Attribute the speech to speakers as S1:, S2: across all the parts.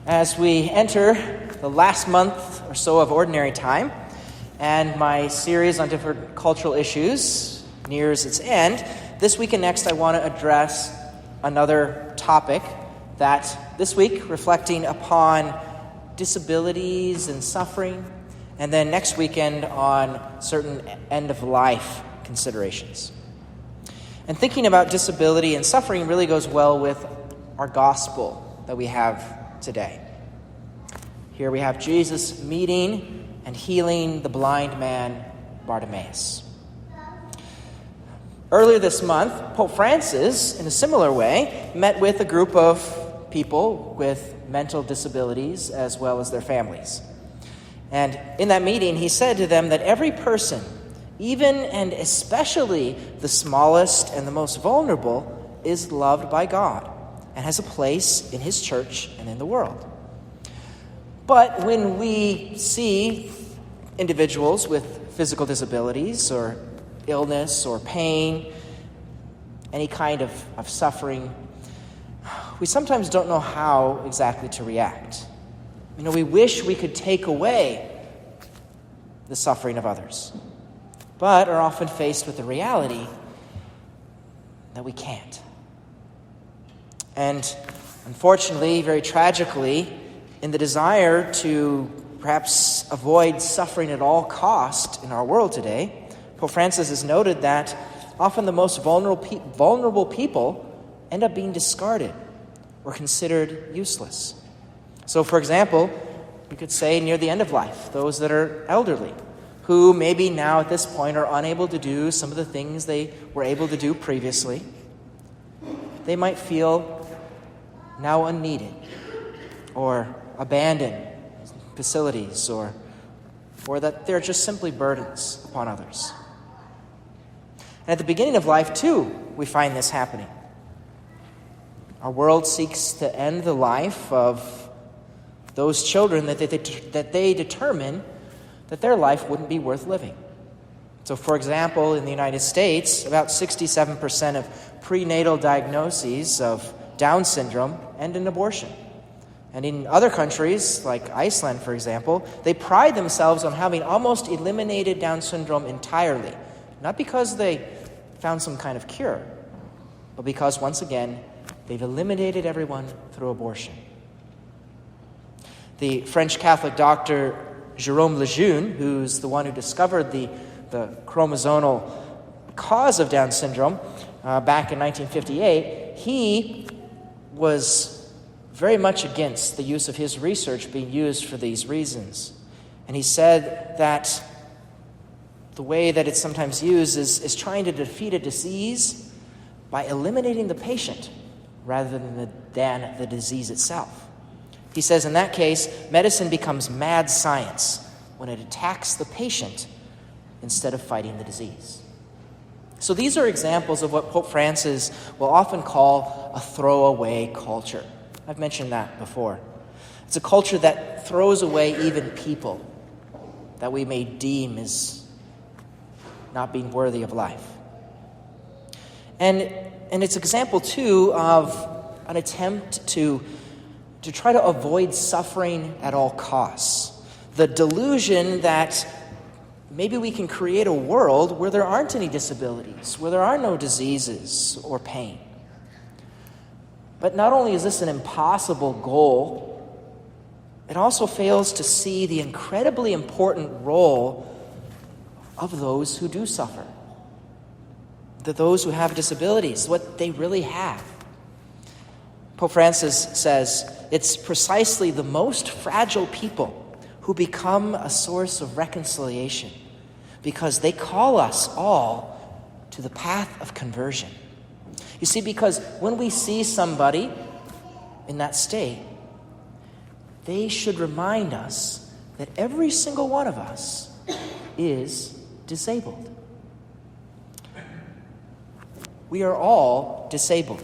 S1: As we enter the last month or so of Ordinary Time, and my series on different cultural issues nears its end, this week and next I want to address another topic that this week, reflecting upon disabilities and suffering, and then next weekend on certain end-of-life considerations. And thinking about disability and suffering really goes well with our gospel that we have today. Here we have Jesus meeting and healing the blind man Bartimaeus. Earlier this month, Pope Francis, in a similar way, met with a group of people with mental disabilities as well as their families. And in that meeting, he said to them that every person, even and especially the smallest and the most vulnerable, is loved by God and has a place in his church and in the world. But when we see individuals with physical disabilities or illness or pain, any kind of suffering, we sometimes don't know how exactly to react. We wish we could take away the suffering of others, but are often faced with the reality that we can't. And unfortunately, very tragically, in the desire to perhaps avoid suffering at all cost in our world today, Pope Francis has noted that often the most vulnerable people end up being discarded or considered useless. So, for example, we could say near the end of life, those that are elderly, who maybe now at this point are unable to do some of the things they were able to do previously, they might feel now unneeded or abandoned facilities or that they're just simply burdens upon others. And at the beginning of life, too, we find this happening. Our world seeks to end the life of those children that they determine that their life wouldn't be worth living. So, for example, in the United States, about 67% of prenatal diagnoses of Down syndrome end in abortion. And in other countries, like Iceland, for example, they pride themselves on having almost eliminated Down syndrome entirely. Not because they found some kind of cure, but because, once again, they've eliminated everyone through abortion. The French Catholic doctor Jerome Lejeune, who's the one who discovered the chromosomal cause of Down syndrome back in 1958, he was very much against the use of his research being used for these reasons. And he said that the way that it's sometimes used is trying to defeat a disease by eliminating the patient rather than the disease itself. He says in that case, medicine becomes mad science when it attacks the patient instead of fighting the disease. So these are examples of what Pope Francis will often call a throwaway culture. I've mentioned that before. It's a culture that throws away even people that we may deem as not being worthy of life. And it's an example, too, of an attempt to try to avoid suffering at all costs. The delusion that maybe we can create a world where there aren't any disabilities, where there are no diseases or pain. But not only is this an impossible goal, it also fails to see the incredibly important role of those who do suffer, those who have disabilities, what they really have. Pope Francis says it's precisely the most fragile people who become a source of reconciliation because they call us all to the path of conversion. You see, because when we see somebody in that state, they should remind us that every single one of us is disabled. We are all disabled,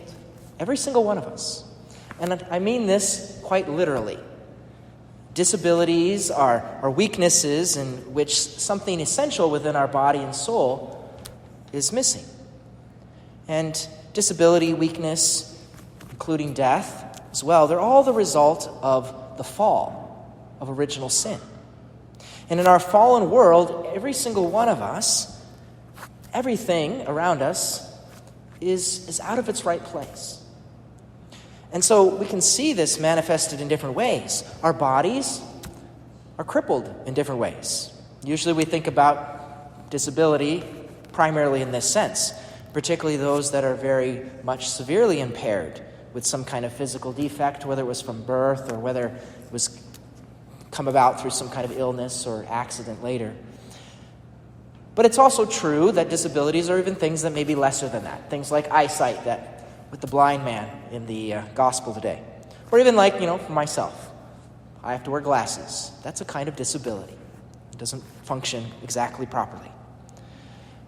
S1: every single one of us. And I mean this quite literally. Disabilities are weaknesses in which something essential within our body and soul is missing. And disability, weakness, including death as well, they're all the result of the fall of original sin. And in our fallen world, every single one of us, everything around us is out of its right place. And so we can see this manifested in different ways. Our bodies are crippled in different ways. Usually we think about disability primarily in this sense, particularly those that are very much severely impaired with some kind of physical defect, whether it was from birth or whether it was come about through some kind of illness or accident later. But it's also true that disabilities are even things that may be lesser than that. Things like eyesight, that with the blind man in the gospel today. Or even like, for myself. I have to wear glasses. That's a kind of disability. It doesn't function exactly properly.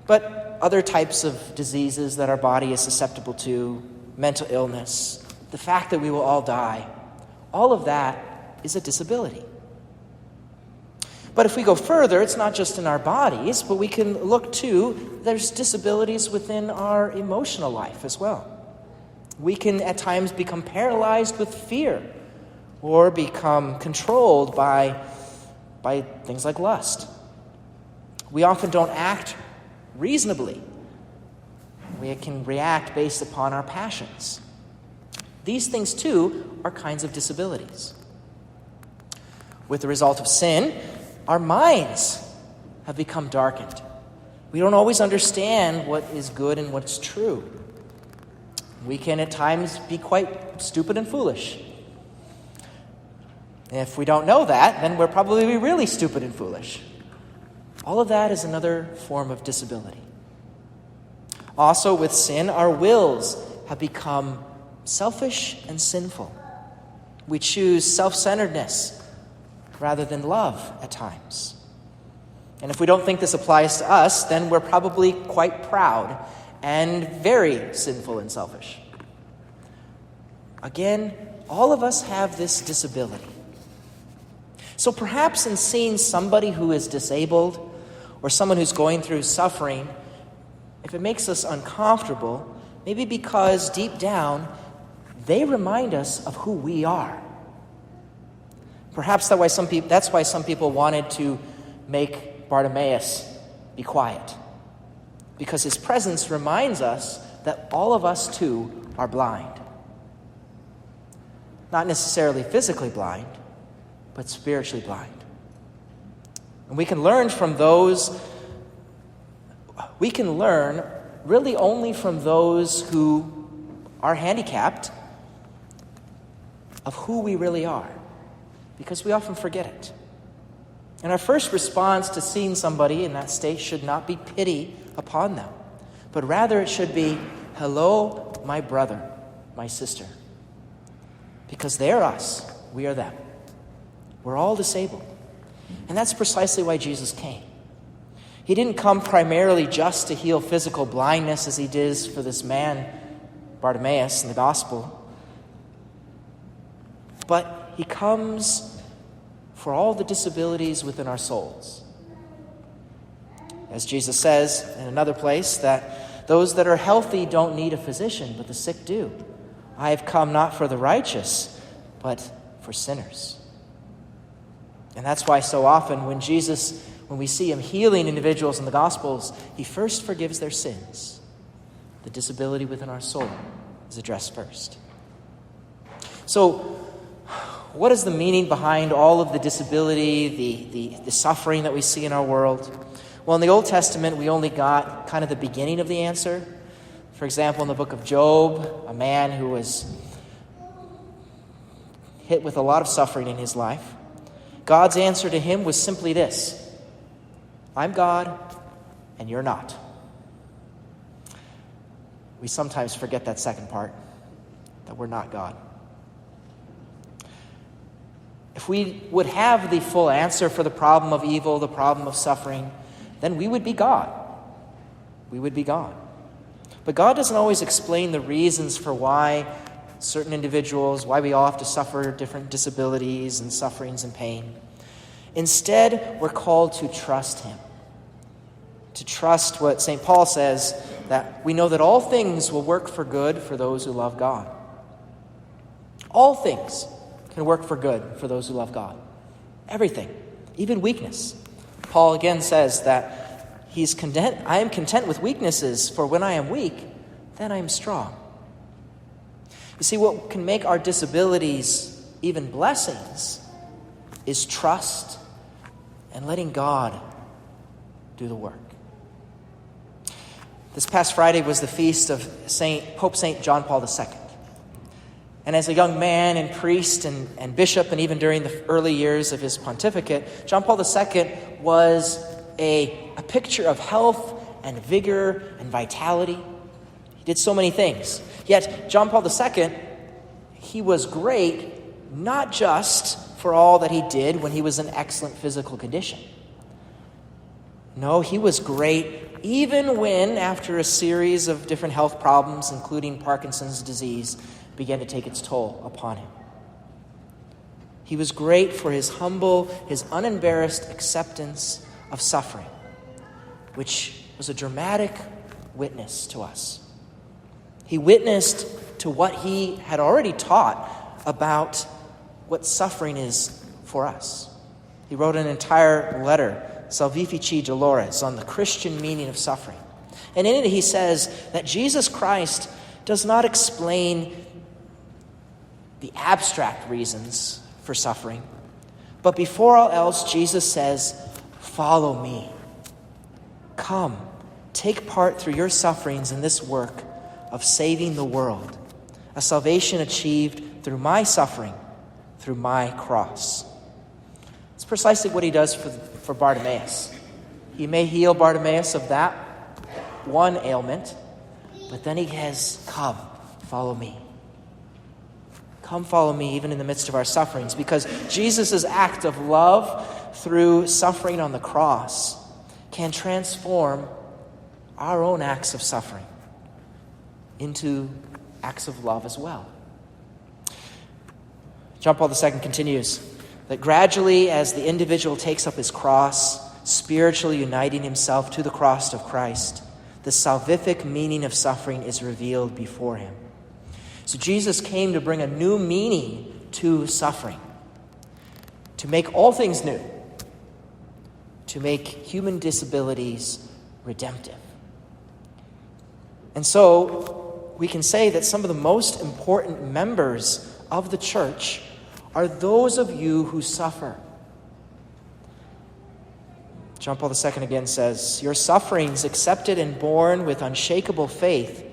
S1: But other types of diseases that our body is susceptible to, mental illness, the fact that we will all die, all of that is a disability. But if we go further, it's not just in our bodies, but we can look too, there's disabilities within our emotional life as well. We can at times become paralyzed with fear or become controlled by things like lust. We often don't act reasonably. We can react based upon our passions. These things too are kinds of disabilities. With the result of sin, our minds have become darkened. We don't always understand what is good and what's true. We can at times be quite stupid and foolish. If we don't know that, then we're probably really stupid and foolish. All of that is another form of disability. Also, with sin, our wills have become selfish and sinful. We choose self-centeredness rather than love at times. And if we don't think this applies to us, then we're probably quite proud and very sinful and selfish. Again, all of us have this disability. So perhaps in seeing somebody who is disabled or someone who's going through suffering, if it makes us uncomfortable, maybe because deep down, they remind us of who we are. Perhaps that's why some people wanted to make Bartimaeus be quiet. Because his presence reminds us that all of us too are blind. Not necessarily physically blind, but spiritually blind. And we can learn really only from those who are handicapped of who we really are, because we often forget it. And our first response to seeing somebody in that state should not be pity upon them, but rather it should be, hello, my brother, my sister. Because they're us, we are them. We're all disabled. And that's precisely why Jesus came. He didn't come primarily just to heal physical blindness as he did for this man, Bartimaeus, in the gospel. But he comes for all the disabilities within our souls. As Jesus says in another place, that those that are healthy don't need a physician, but the sick do. I have come not for the righteous, but for sinners. And that's why so often when we see him healing individuals in the Gospels, he first forgives their sins. The disability within our soul is addressed first. So, what is the meaning behind all of the disability, the suffering that we see in our world? Well, in the Old Testament, we only got kind of the beginning of the answer. For example, in the book of Job, a man who was hit with a lot of suffering in his life, God's answer to him was simply this: I'm God, and you're not. We sometimes forget that second part, that we're not God. If we would have the full answer for the problem of evil, the problem of suffering, then we would be God. We would be God. But God doesn't always explain the reasons for why certain individuals, why we all have to suffer different disabilities and sufferings and pain. Instead, we're called to trust him. To trust what St. Paul says, that we know that all things will work for good for those who love God. All things can work for good for those who love God. Everything, even weakness. Paul again says that he's content. I am content with weaknesses, for when I am weak, then I am strong. You see, what can make our disabilities even blessings is trust and letting God do the work. This past Friday was the feast of Pope St. John Paul II. And as a young man and priest and bishop, and even during the early years of his pontificate, John Paul II was a picture of health and vigor and vitality. He did so many things. Yet, John Paul II, he was great not just for all that he did when he was in excellent physical condition. No, he was great even when, after a series of different health problems, including Parkinson's disease, began to take its toll upon him. He was great for his humble, his unembarrassed acceptance of suffering, which was a dramatic witness to us. He witnessed to what he had already taught about what suffering is for us. He wrote an entire letter, Salvifici Dolores, on the Christian meaning of suffering. And in it he says that Jesus Christ does not explain the abstract reasons for suffering, but before all else, Jesus says, "Follow me. Come, take part through your sufferings in this work of saving the world, a salvation achieved through my suffering, through my cross." It's precisely what he does for Bartimaeus. He may heal Bartimaeus of that one ailment, but then he has, "Come, follow me. Come follow me even in the midst of our sufferings," because Jesus' act of love through suffering on the cross can transform our own acts of suffering into acts of love as well. John Paul II continues that gradually, as the individual takes up his cross, spiritually uniting himself to the cross of Christ, the salvific meaning of suffering is revealed before him. So Jesus came to bring a new meaning to suffering, to make all things new, to make human disabilities redemptive. And so we can say that some of the most important members of the church are those of you who suffer. John Paul II again says, "Your sufferings, accepted and borne with unshakable faith,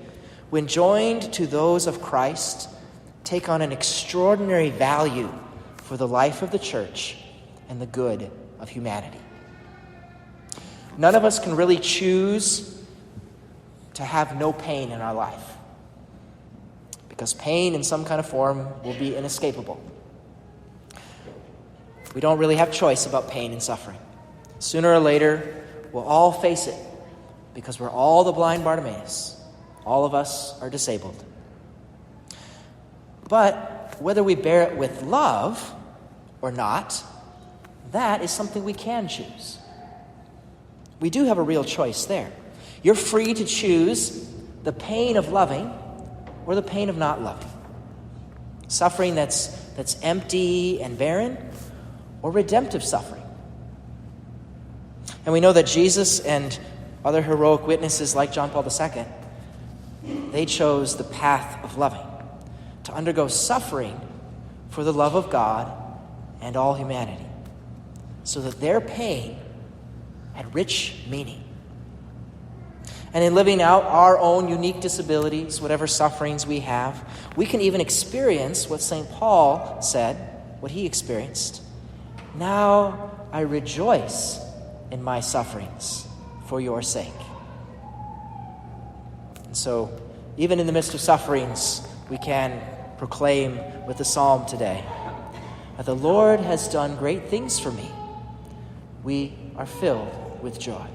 S1: when joined to those of Christ, take on an extraordinary value for the life of the church and the good of humanity." None of us can really choose to have no pain in our life, because pain in some kind of form will be inescapable. We don't really have choice about pain and suffering. Sooner or later, we'll all face it, because we're all the blind Bartimaeus. All of us are disabled. But whether we bear it with love or not, that is something we can choose. We do have a real choice there. You're free to choose the pain of loving or the pain of not loving. Suffering that's empty and barren, or redemptive suffering. And we know that Jesus and other heroic witnesses like John Paul II, they chose the path of loving, to undergo suffering for the love of God and all humanity, so that their pain had rich meaning. And in living out our own unique disabilities, whatever sufferings we have, we can even experience what St. Paul said, what he experienced. "Now I rejoice in my sufferings for your sake." And so, even in the midst of sufferings, we can proclaim with the psalm today that the Lord has done great things for me. We are filled with joy.